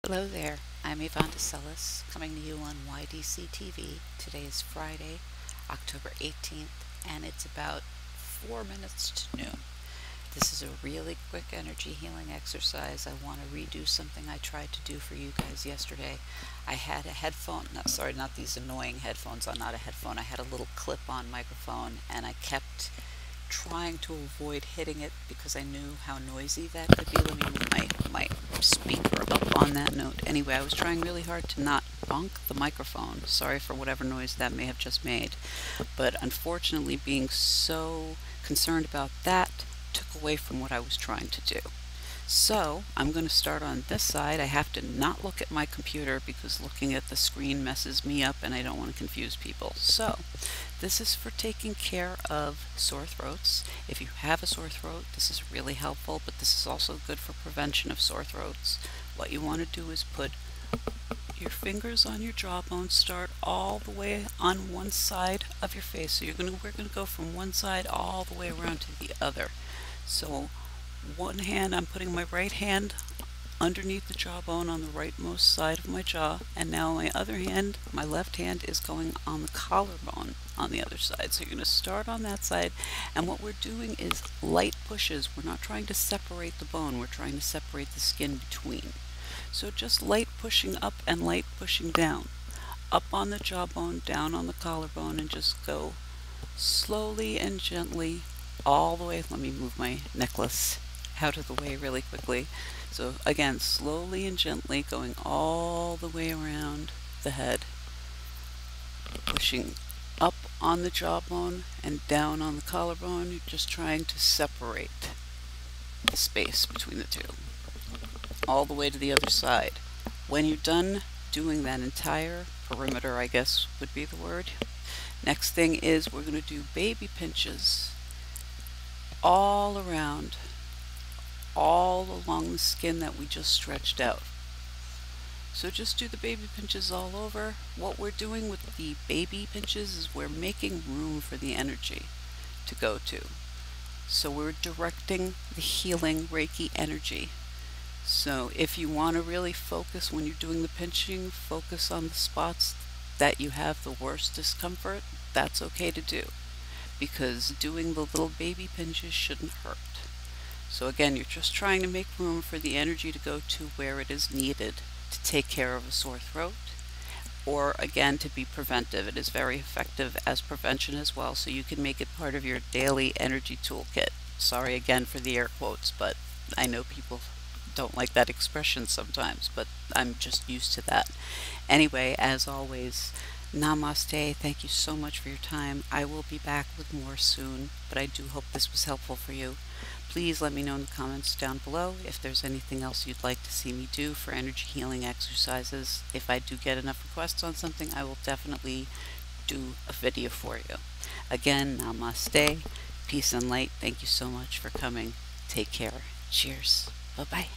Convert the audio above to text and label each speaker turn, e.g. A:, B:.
A: Hello there, I'm Yvonne de Celis, coming to you on YDCtv. Today is Friday, October 18th, and it's about 4 minutes to noon. This is a really quick energy healing exercise. I want to redo something I tried to do for you guys yesterday. I had a headphone, not these annoying headphones, not a headphone, I had a little clip-on microphone, and I kept trying to avoid hitting it because I knew how noisy that could be. Let me move my speaker up on that note. Anyway, I was trying really hard to not bonk the microphone. Sorry for whatever noise that may have just made. But unfortunately, being so concerned about that took away from what I was trying to do. So I'm going to start on this side. I have to not look at my computer because looking at the screen messes me up and I don't want to confuse people. So this is for taking care of sore throats. If you have a sore throat, this is really helpful, but this is also good for prevention of sore throats. What you want to do is put your fingers on your jawbone, start all the way on one side of your face. So we're going to go from one side all the way around to the other. So one hand, I'm putting my right hand underneath the jawbone on the rightmost side of my jaw, and now my other hand, my left hand, is going on the collarbone on the other side. So you're going to start on that side, and what we're doing is light pushes. We're not trying to separate the bone, we're trying to separate the skin between. So just light pushing up and light pushing down. Up on the jawbone, down on the collarbone, and just go slowly and gently all the way. Let me move my necklace out of the way really quickly. So again, slowly and gently going all the way around the head, pushing up on the jawbone and down on the collarbone. You're just trying to separate the space between the two, all the way to the other side. When you're done doing that entire perimeter, I guess would be the word, next thing is we're going to do baby pinches all around, all along the skin that we just stretched out. So just do the baby pinches all over. What we're doing with the baby pinches is we're making room for the energy to go to. So we're directing the healing Reiki energy. So if you want to really focus when you're doing the pinching, focus on the spots that you have the worst discomfort, that's okay to do, because doing the little baby pinches shouldn't hurt. So again, you're just trying to make room for the energy to go to where it is needed to take care of a sore throat, or again, to be preventive. It is very effective as prevention as well, so you can make it part of your daily energy toolkit. Sorry again for the air quotes, but I know people don't like that expression sometimes, but I'm just used to that. Anyway, as always, Namaste. Thank you so much for your time. I will be back with more soon, but I do hope this was helpful for you. Please let me know in the comments down below if there's anything else you'd like to see me do for energy healing exercises. If I do get enough requests on something, I will definitely do a video for you. Again, Namaste, peace and light. Thank you so much for coming. Take care. Cheers. Bye-bye.